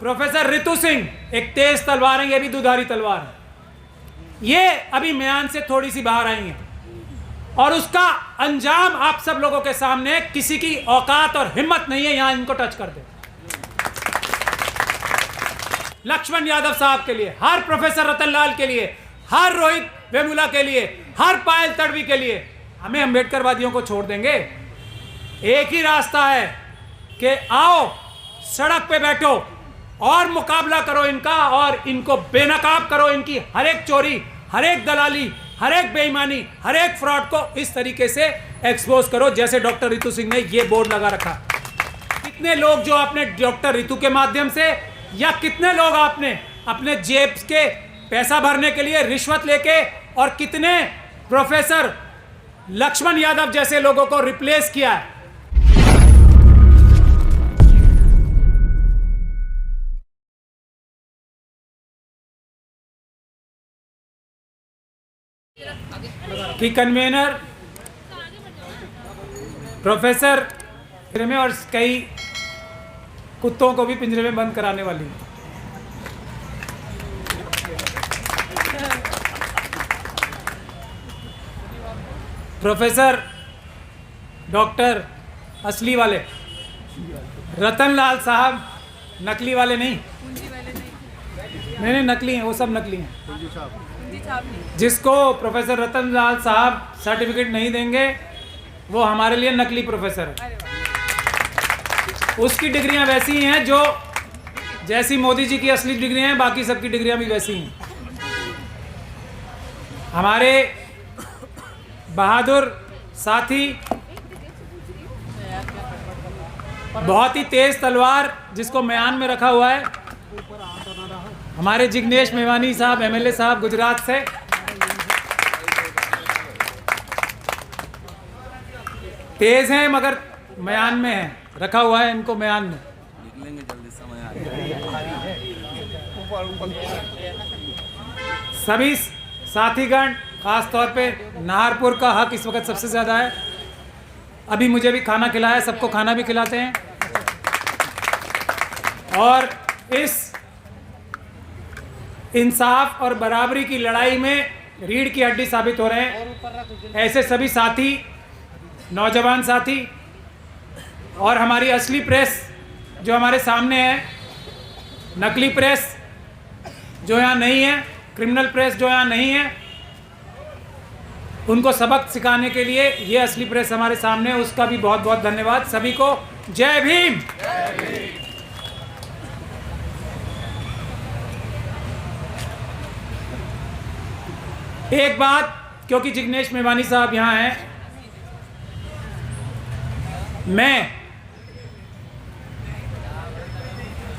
Professor Ritu Singh एक तेज तलवार है, ये भी दुधारी तलवार है। ये अभी म्यान से थोड़ी सी बाहर आई है और उसका अंजाम आप सब लोगों के सामने, किसी की औकात और हिम्मत नहीं है यहां इनको टच कर दे। लक्ष्मण यादव साहब के लिए, हर प्रोफेसर रतनलाल के लिए, हर रोहित वेमुला के लिए, हर पायल तड़वी के लिए, हमें अंबेडकरवादियों को छोड़ देंगे? एक ही रास्ता है कि आओ सड़क पे बैठो और मुकाबला करो इनका, और इनको बेनकाब करो। इनकी हर एक चोरी, हर एक दलाली, हर एक बेईमानी, हर एक फ्रॉड को इस तरीके से एक्सपोज करो जैसे डॉक्टर रितु सिंह ने ये बोर्ड लगा रखा। कितने लोग जो आपने डॉक्टर रितु के माध्यम से, या कितने लोग आपने अपने जेब के पैसा भरने के लिए रिश्वत लेके, और कितने प्रोफेसर लक्ष्मण यादव जैसे लोगों को रिप्लेस किया है। कि कन्वेनर प्रोफेसर पिंजरे में और कई कुत्तों को भी पिंजरे में बंद कराने वाली है। प्रोफेसर डॉक्टर असली वाले, रतनलाल साहब नकली वाले नहीं, नहीं नकली हैं, वो सब नकली हैं। जिसको प्रोफेसर रतनलाल साहब सर्टिफिकेट नहीं देंगे वो हमारे लिए नकली प्रोफेसर है। उसकी डिग्रियां वैसी ही हैं जो जैसी मोदी जी की असली डिग्रियां हैं, बाकी सबकी डिग्रियां भी वैसी हैं। हमारे बहादुर साथी, बहुत ही तेज तलवार जिसको म्यान में रखा हुआ है, हमारे जिग्नेश मेवानी साहब, एमएलए साहब गुजरात से। तेज हैं मगर म्यान में है, रखा हुआ है इनको म्यान में। निकलेंगे जल्दी, समय आ सभी साथीगण, खास तौर पे नाहरपुर का हक इस वक्त सबसे ज़्यादा है। अभी मुझे भी खाना खिलाया, सबको खाना भी खिलाते हैं। और इस इंसाफ और बराबरी की लड़ाई में रीढ़ की हड्डी साबित हो रहे हैं ऐसे सभी साथी, नौजवान साथी, और हमारी असली प्रेस जो हमारे सामने है, नकली प्रेस जो यहाँ नहीं है, क्रिमिनल प्रेस जो यहाँ नहीं है, उनको सबक सिखाने के लिए ये असली प्रेस हमारे सामने है। उसका भी बहुत बहुत धन्यवाद सभी को। जय भीम। एक बात, क्योंकि जिग्नेश मेवानी साहब यहाँ हैं, मैं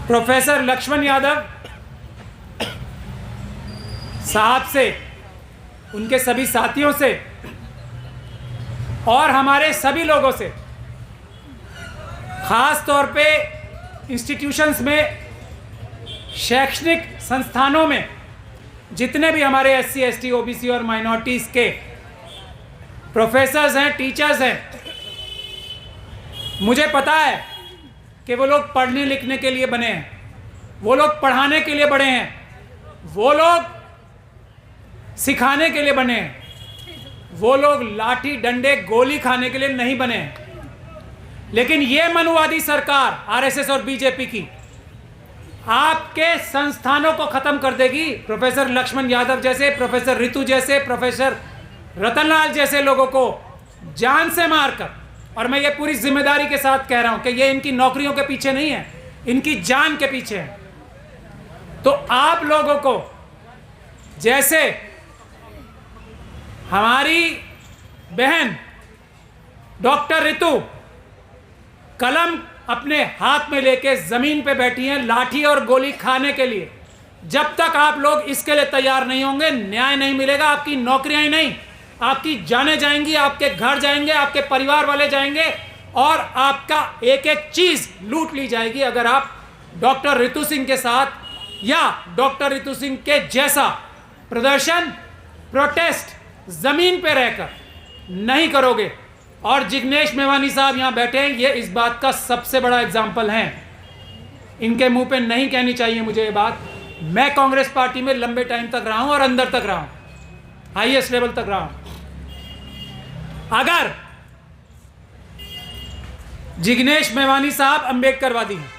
प्रोफेसर लक्ष्मण यादव साहब से, उनके सभी साथियों से और हमारे सभी लोगों से, खास तौर पे इंस्टीट्यूशंस में, शैक्षणिक संस्थानों में जितने भी हमारे एससी, एसटी, ओबीसी और माइनॉरिटीज़ के प्रोफेसर्स हैं, टीचर्स हैं, मुझे पता है कि वो लोग पढ़ने लिखने के लिए बने हैं, वो लोग पढ़ाने के लिए बने हैं, वो लोग सिखाने के लिए बने हैं, वो लोग लाठी डंडे गोली खाने के लिए नहीं बने हैं। लेकिन ये मनुवादी सरकार आरएसएस और बीजेपी की आपके संस्थानों को खत्म कर देगी। प्रोफेसर लक्ष्मण यादव जैसे, प्रोफेसर रितु जैसे, प्रोफेसर रतनलाल जैसे लोगों को जान से मारकर, और मैं ये पूरी जिम्मेदारी के साथ कह रहा हूं कि ये इनकी नौकरियों के पीछे नहीं है, इनकी जान के पीछे है। तो आप लोगों को, जैसे हमारी बहन डॉक्टर रितु कलम अपने हाथ में लेके जमीन पे बैठी हैं लाठी और गोली खाने के लिए, जब तक आप लोग इसके लिए तैयार नहीं होंगे, न्याय नहीं मिलेगा। आपकी नौकरियां ही नहीं, आपकी जानें जाएंगी, आपके घर जाएंगे, आपके परिवार वाले जाएंगे, और आपका एक एक चीज लूट ली जाएगी अगर आप डॉक्टर रितु सिंह के साथ या डॉक्टर रितु सिंह के जैसा प्रदर्शन, प्रोटेस्ट जमीन पे रहकर नहीं करोगे। और जिग्नेश मेवानी साहब यहां बैठे हैं, ये इस बात का सबसे बड़ा एग्जाम्पल हैं। इनके मुंह पे नहीं कहनी चाहिए मुझे ये बात। मैं कांग्रेस पार्टी में लंबे टाइम तक रहा हूं और अंदर तक रहा हूं, हाईएस्ट लेवल तक रहा हूं। अगर जिग्नेश मेवानी साहब अंबेडकरवादी हैं,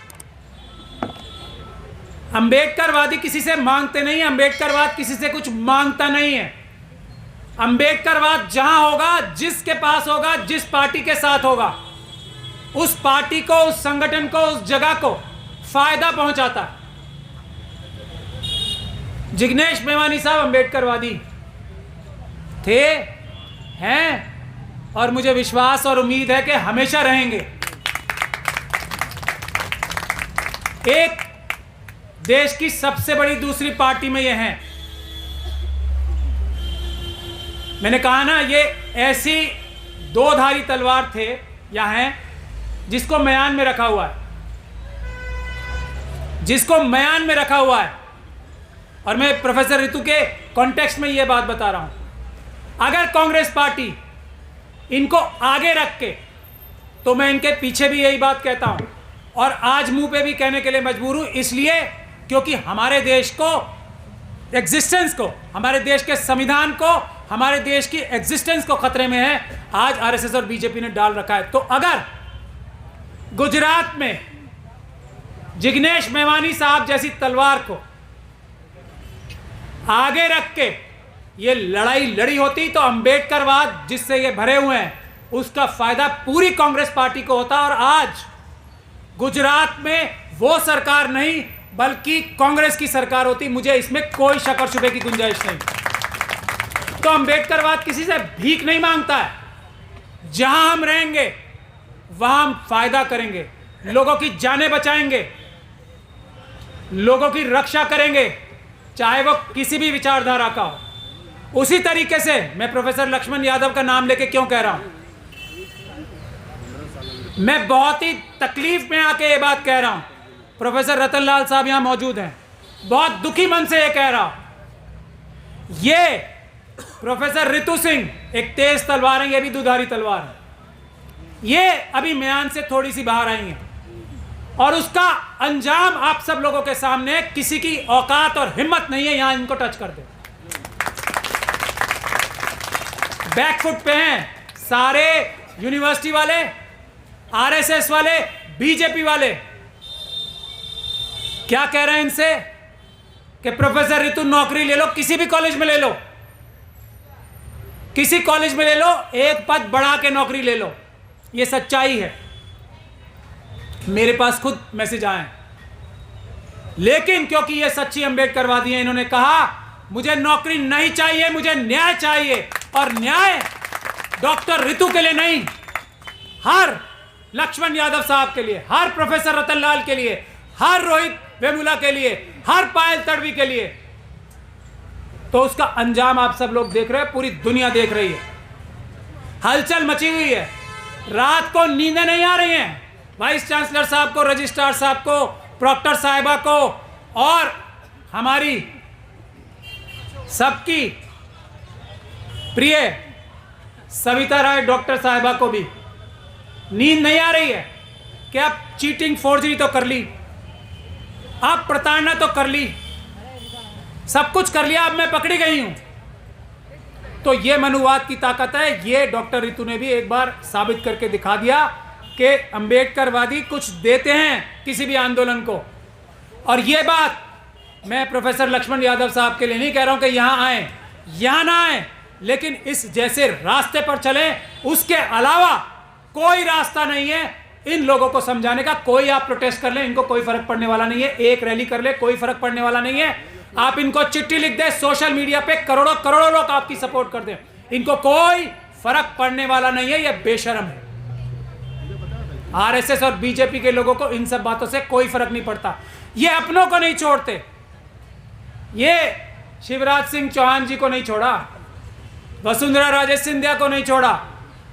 अंबेडकरवादी किसी से मांगते नहीं, अंबेडकरवाद किसी से कुछ मांगता नहीं है। अंबेडकरवाद जहां होगा, जिसके पास होगा, जिस पार्टी के साथ होगा, उस पार्टी को, उस संगठन को, उस जगह को फायदा पहुंचाता है। जिग्नेश मेवानी साहब अंबेडकरवादी थे, हैं, और मुझे विश्वास और उम्मीद है कि हमेशा रहेंगे। एक देश की सबसे बड़ी दूसरी पार्टी में ये हैं। मैंने कहा ना, ये ऐसी दो धारी तलवार थे या हैं जिसको म्यान में रखा हुआ है, जिसको म्यान में रखा हुआ है। और मैं प्रोफेसर रितु के कॉन्टेक्स्ट में ये बात बता रहा हूं। अगर कांग्रेस पार्टी इनको आगे रख के, तो मैं इनके पीछे भी यही बात कहता हूं और आज मुंह पे भी कहने के लिए मजबूर हूं, इसलिए क्योंकि हमारे देश को, एग्जिस्टेंस को, हमारे देश के संविधान को, हमारे देश की एग्जिस्टेंस को खतरे में है आज आरएसएस और बीजेपी ने डाल रखा है। तो अगर गुजरात में जिग्नेश मेवानी साहब जैसी तलवार को आगे रख के ये लड़ाई लड़ी होती, तो अंबेडकरवाद जिससे ये भरे हुए हैं उसका फायदा पूरी कांग्रेस पार्टी को होता। और आज गुजरात में वो सरकार नहीं बल्कि कांग्रेस की सरकार होती, मुझे इसमें कोई शक और शुबे की गुंजाइश नहीं। तो अंबेडकरवाद किसी से भीख नहीं मांगता है। जहां हम रहेंगे वहां हम फायदा करेंगे, लोगों की जानें बचाएंगे, लोगों की रक्षा करेंगे, चाहे वो किसी भी विचारधारा का हो। उसी तरीके से मैं प्रोफेसर लक्ष्मण यादव का नाम लेके क्यों कह रहा हूं, मैं बहुत ही तकलीफ में आके ये बात कह रहा हूं। प्रोफेसर रतनलाल साहब यहां मौजूद हैं, बहुत दुखी मन से ये कह रहा हूं। ये प्रोफेसर रितु सिंह एक तेज तलवार है, ये भी दुधारी तलवार है। ये अभी म्यान से थोड़ी सी बाहर आई हैं और उसका अंजाम आप सब लोगों के सामने, किसी की औकात और हिम्मत नहीं है यहां इनको टच कर दे। बैकफुट पे हैं सारे यूनिवर्सिटी वाले, आरएसएस वाले, बीजेपी वाले। क्या कह रहे हैं इनसे कि प्रोफेसर रितु नौकरी ले लो, किसी भी कॉलेज में ले लो, किसी कॉलेज में ले लो, एक पद बढ़ा के नौकरी ले लो। ये सच्चाई है, मेरे पास खुद मैसेज आए। लेकिन क्योंकि ये सच्ची अंबेडकरवादी हैं, इन्होंने कहा मुझे नौकरी नहीं चाहिए, मुझे न्याय चाहिए। और न्याय डॉक्टर रितु के लिए नहीं, हर लक्ष्मण यादव साहब के लिए, हर प्रोफेसर रतनलाल के लिए, हर रोहित वेमुला के लिए, हर पायल तड़वी के लिए। तो उसका अंजाम आप सब लोग देख रहे हैं, पूरी दुनिया देख रही है, हलचल मची हुई है, रात को नींदें नहीं आ रही हैं। वाइस चांसलर साहब को, रजिस्ट्रार साहब को, प्रॉक्टर साहिबा को और हमारी सबकी प्रिय सविता राय डॉक्टर साहिबा को भी नींद नहीं आ रही है कि आप चीटिंग, फोर्जरी तो कर ली, आप प्रताड़ना तो कर ली, सब कुछ कर लिया, अब मैं पकड़ी गई हूं। तो ये मनुवाद की ताकत है। ये डॉक्टर रितु ने भी एक बार साबित करके दिखा दिया कि अंबेडकरवादी कुछ देते हैं किसी भी आंदोलन को। और ये बात मैं प्रोफेसर लक्ष्मण यादव साहब के लिए नहीं कह रहा हूं कि यहां आए, यहां ना आए, लेकिन इस जैसे रास्ते पर चलें, उसके अलावा कोई रास्ता नहीं है इन लोगों को समझाने का। कोई आप प्रोटेस्ट कर लें, इनको कोई फर्क पड़ने वाला नहीं है। एक रैली कर ले, कोई फर्क पड़ने वाला नहीं है। आप इनको चिट्ठी लिख दें, सोशल मीडिया पे करोड़ों करोड़ों लोग आपकी सपोर्ट कर दें, इनको कोई फर्क पड़ने वाला नहीं है। यह बेशर्म है। आरएसएस और बीजेपी के लोगों को इन सब बातों से कोई फर्क नहीं पड़ता। ये अपनों को नहीं छोड़ते। ये शिवराज सिंह चौहान जी को नहीं छोड़ा, वसुंधरा राजे सिंधिया को नहीं छोड़ा,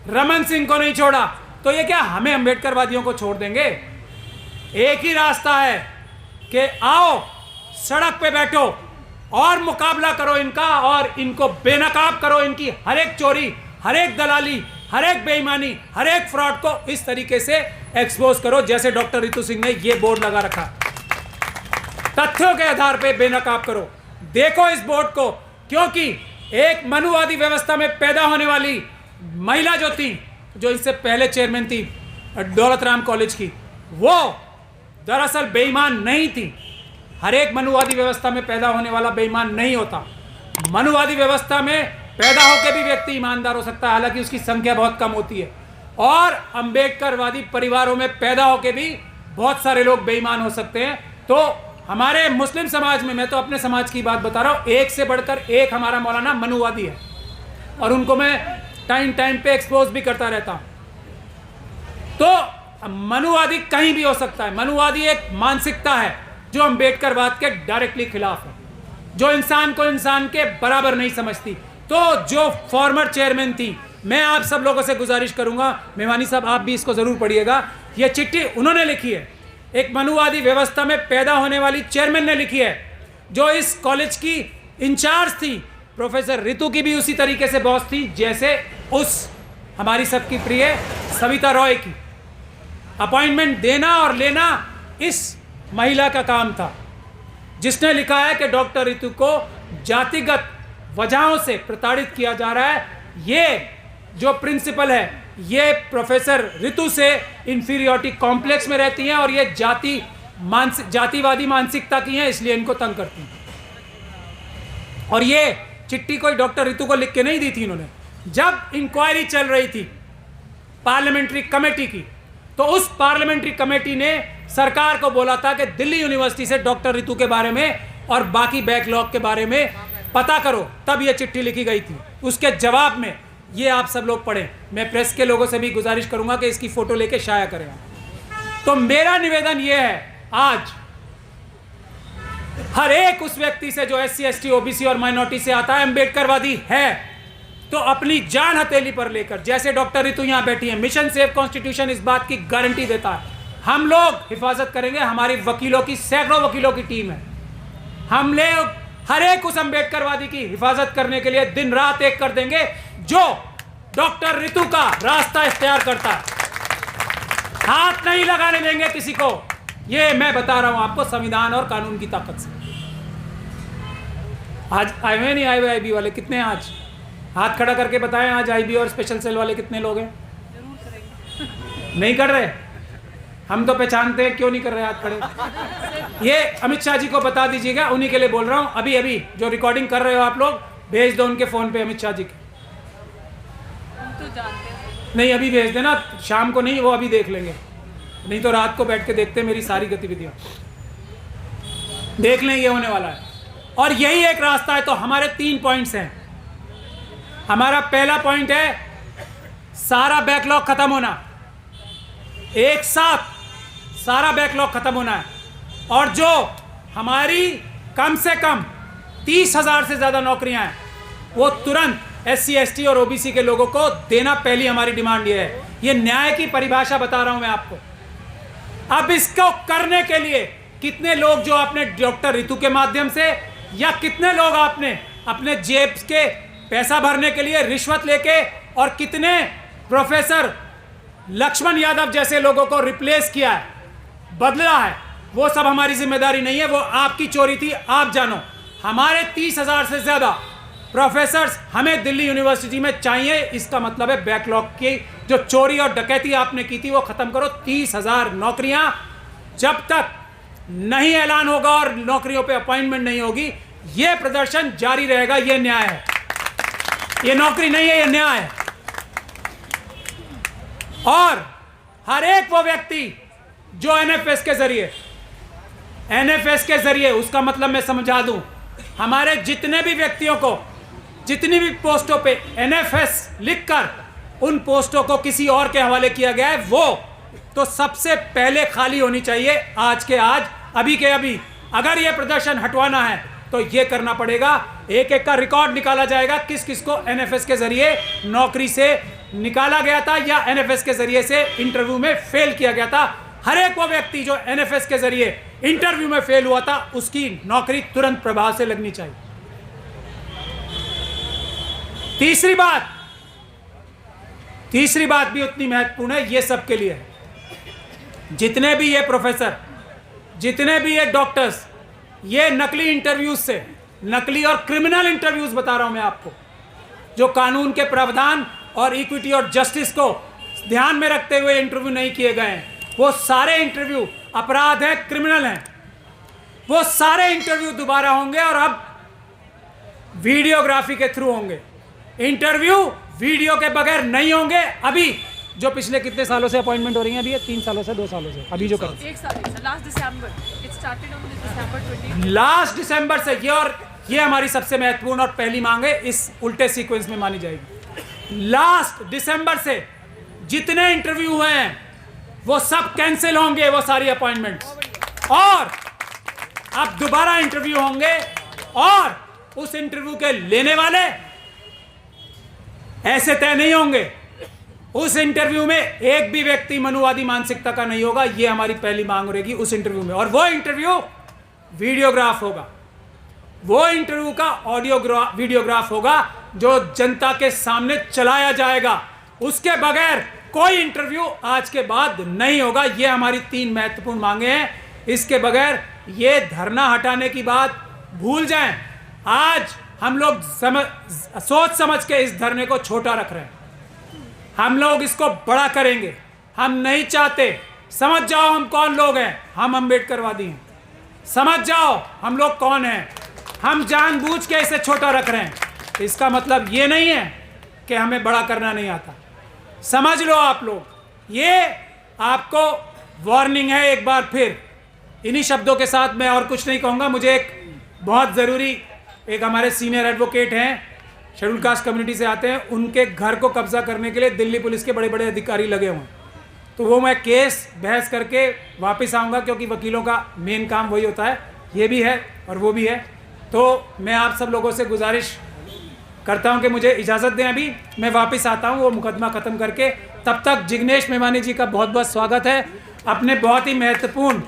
रमन सिंह को नहीं छोड़ा, तो ये क्या हमें अंबेडकरवादियों को छोड़ देंगे? एक ही रास्ता है कि आओ सड़क पे बैठो और मुकाबला करो इनका, और इनको बेनकाब करो, इनकी हर एक चोरी, हर एक दलाली, हर एक बेईमानी, हर एक फ्रॉड को इस तरीके से एक्सपोज करो जैसे डॉक्टर रितु सिंह ने ये बोर्ड लगा रखा। तथ्यों के आधार पे बेनकाब करो। देखो इस बोर्ड को, क्योंकि एक मनुवादी व्यवस्था में पैदा होने वाली महिला जो थी, जो इससे पहले चेयरमैन थी दौलत राम कॉलेज की, वो दरअसल बेईमान नहीं थी। हर एक मनुवादी व्यवस्था में पैदा होने वाला बेईमान नहीं होता। मनुवादी व्यवस्था में पैदा होकर भी व्यक्ति ईमानदार हो सकता है, हालांकि उसकी संख्या बहुत कम होती है। और अंबेडकरवादी परिवारों में पैदा होकर भी बहुत सारे लोग बेईमान हो सकते हैं। तो हमारे मुस्लिम समाज में, मैं तो अपने समाज की बात बता रहा हूँ, एक से बढ़कर एक हमारा मौलाना मनुवादी है, और उनको मैं टाइम टाइम पे एक्सपोज भी करता रहता हूँ। तो मनुवादी कहीं भी हो सकता है। मनुवादी एक मानसिकता है जो अंबेडकरवाद के डायरेक्टली खिलाफ है, जो इंसान को इंसान के बराबर नहीं समझती। तो जो फॉर्मर चेयरमैन थी, मैं आप सब लोगों से गुजारिश करूंगा, मेवानी साहब आप भी इसको जरूर पढ़िएगा, ये चिट्ठी उन्होंने लिखी है, एक मनुवादी व्यवस्था में पैदा होने वाली चेयरमैन ने लिखी है, जो इस कॉलेज की इंचार्ज थी। प्रोफेसर रितु की भी उसी तरीके से बॉस थी जैसे उस हमारी सबकी प्रिय सविता रॉय की। अपॉइंटमेंट देना और लेना इस महिला का काम था, जिसने लिखा है कि डॉक्टर रितु को जातिगत वजहों से प्रताड़ित किया जा रहा है। ये जो प्रिंसिपल है, ये प्रोफेसर रितु से इंफीरियरिटी कॉम्प्लेक्स में रहती हैं और ये जातिवादी मानसिकता की हैं, इसलिए इनको तंग करती हैं। और ये चिट्ठी कोई डॉक्टर रितु को लिख के नहीं दी थी इन्होंने। जब इंक्वायरी चल रही थी पार्लियामेंट्री कमेटी की, तो उस पार्लियामेंट्री कमेटी ने सरकार को बोला था कि दिल्ली यूनिवर्सिटी से डॉक्टर रितु के बारे में और बाकी बैकलॉग के बारे में पता करो, तब ये चिट्ठी लिखी गई थी। उसके जवाब में ये आप सब लोग पढ़ें। मैं प्रेस के लोगों से भी गुजारिश करूंगा कि इसकी फोटो लेके शाया करें। तो मेरा निवेदन ये है, आज हर एक उस व्यक्ति से जो SC ST OBC और माइनॉरिटी से आता है, अंबेडकरवादी है, तो अपनी जान हथेली पर लेकर, जैसे डॉक्टर रितु यहां बैठी है, मिशन सेव कॉन्स्टिट्यूशन इस बात की गारंटी देता है, हम लोग हिफाजत करेंगे। हमारी वकीलों की, सैकड़ों वकीलों की टीम है। हम लोग हर एक उस अंबेडकरवादी की हिफाजत करने के लिए दिन रात एक कर देंगे जो डॉक्टर रितु का रास्ता इख्तियार करता है। हाथ नहीं लगाने देंगे किसी को, ये मैं बता रहा हूं आपको संविधान और कानून की ताकत से। आज आए हुए नहीं आए हुए IB वाले कितने हैं? आज हाथ खड़ा करके बताएं, आज IB और स्पेशल सेल वाले कितने लोग हैं? नहीं कर रहे? हम तो पहचानते हैं, क्यों नहीं कर रहे हाथ खड़े? ये अमित शाह जी को बता दीजिएगा, उन्हीं के लिए बोल रहा हूं। अभी अभी जो रिकॉर्डिंग कर रहे हो आप लोग, भेज दो उनके फोन पे अमित शाह जी के। तो जानते हैं। नहीं अभी भेज देना, शाम को नहीं, वो अभी देख लेंगे, नहीं तो रात को बैठ के देखते मेरी सारी गतिविधियां, देख लें ये होने वाला है। और यही एक रास्ता है। तो हमारे 3 पॉइंट्स हैं। हमारा पहला पॉइंट है सारा बैकलॉग खत्म होना, एक साथ सारा बैकलॉग खत्म होना है। और जो हमारी कम से कम 30,000 से ज्यादा नौकरियां हैं, वो तुरंत SC ST और OBC के लोगों को देना पहली हमारी डिमांड ये है। ये न्याय की परिभाषा बता रहा हूं मैं आपको। अब इसको करने के लिए कितने लोग जो आपने डॉक्टर रितु के माध्यम से, या कितने लोग आपने अपने जेब के पैसा भरने के लिए रिश्वत लेके, और कितने प्रोफेसर लक्ष्मण यादव जैसे लोगों को रिप्लेस किया है, बदला है, वो सब हमारी जिम्मेदारी नहीं है, वो आपकी चोरी थी, आप जानो। हमारे 30,000 से ज्यादा प्रोफेसर्स हमें दिल्ली यूनिवर्सिटी में चाहिए। इसका मतलब है बैकलॉग की जो चोरी और डकैती आपने की थी वो खत्म करो। 30,000 नौकरियां जब तक नहीं ऐलान होगा और नौकरियों पे अपॉइंटमेंट नहीं होगी, ये प्रदर्शन जारी रहेगा। ये न्याय है, ये नौकरी नहीं है, ये न्याय है। और हर एक वो व्यक्ति जो NFS के जरिए, उसका मतलब मैं समझा दूं, हमारे जितने भी व्यक्तियों को जितनी भी पोस्टों पे NFS लिखकर उन पोस्टों को किसी और के हवाले किया गया है, वो तो सबसे पहले खाली होनी चाहिए, आज के आज, अभी के अभी। अगर ये प्रदर्शन हटवाना है तो ये करना पड़ेगा। एक एक का रिकॉर्ड निकाला जाएगा, किस किस को NFS के जरिए नौकरी से निकाला गया था या NFS के जरिए से इंटरव्यू में फेल किया गया था। हर एक वो व्यक्ति जो NFS के जरिए इंटरव्यू में फेल हुआ था, उसकी नौकरी तुरंत प्रभाव से लगनी चाहिए। तीसरी बात भी उतनी महत्वपूर्ण है, ये सबके लिए है। जितने भी ये प्रोफेसर, जितने भी ये डॉक्टर्स ये नकली इंटरव्यूज से, नकली और क्रिमिनल इंटरव्यूज बता रहा हूं मैं आपको, जो कानून के प्रावधान और इक्विटी और जस्टिस को ध्यान में रखते हुए इंटरव्यू नहीं किए गए हैं, वो सारे इंटरव्यू अपराध है, क्रिमिनल हैं। वो सारे इंटरव्यू दोबारा होंगे और अब वीडियोग्राफी के थ्रू होंगे। इंटरव्यू वीडियो के बगैर नहीं होंगे। अभी जो पिछले कितने सालों से अपॉइंटमेंट हो रही है, अभी 3 सालों से 2 सालों से अभी जो कर एक साल last December it started on December 20 last December से ये, और ये हमारी सबसे महत्वपूर्ण और पहली मांग है, इस उल्टे सीक्वेंस में मानी जाएगी। लास्ट दिसंबर से जितने इंटरव्यू हुए हैं वो सब कैंसिल होंगे, वो सारी अपॉइंटमेंट्स, और अब दोबारा इंटरव्यू होंगे और उस इंटरव्यू के लेने वाले ऐसे तय नहीं होंगे। उस इंटरव्यू में एक भी व्यक्ति मनुवादी मानसिकता का नहीं होगा, ये हमारी पहली मांग रहेगी उस इंटरव्यू में। और वो इंटरव्यू वीडियोग्राफ होगा, वो इंटरव्यू का वीडियोग्राफ होगा जो जनता के सामने चलाया जाएगा। उसके बगैर कोई इंटरव्यू आज के बाद नहीं होगा। ये हमारी 3 महत्वपूर्ण मांगे हैं। इसके बगैर ये धरना हटाने की बात भूल जाएं। आज हम लोग सोच समझ के इस धरने को छोटा रख रहे हैं, हम लोग इसको बड़ा करेंगे। हम नहीं चाहते, समझ जाओ हम कौन लोग हैं, हम अम्बेडकरवादी हैं, समझ जाओ हम लोग कौन हैं। हम जानबूझ के इसे छोटा रख रहे हैं, इसका मतलब ये नहीं है कि हमें बड़ा करना नहीं आता। समझ लो आप लोग, ये आपको वार्निंग है एक बार फिर। इन्हीं शब्दों के साथ मैं और कुछ नहीं कहूँगा। मुझे एक बहुत ज़रूरी, एक हमारे सीनियर एडवोकेट हैं, शेड्यूल कास्ट कम्युनिटी से आते हैं, उनके घर को कब्जा करने के लिए दिल्ली पुलिस के बड़े बड़े अधिकारी लगे हुए हैं, तो वो मैं केस बहस करके वापस आऊँगा, क्योंकि वकीलों का मेन काम वही होता है। ये भी है और वो भी है। तो मैं आप सब लोगों से गुजारिश करता हूं कि मुझे इजाज़त दें, अभी मैं वापस आता हूं वो मुकदमा ख़त्म करके। तब तक जिग्नेश मेवानी जी का बहुत बहुत स्वागत है। अपने बहुत ही महत्वपूर्ण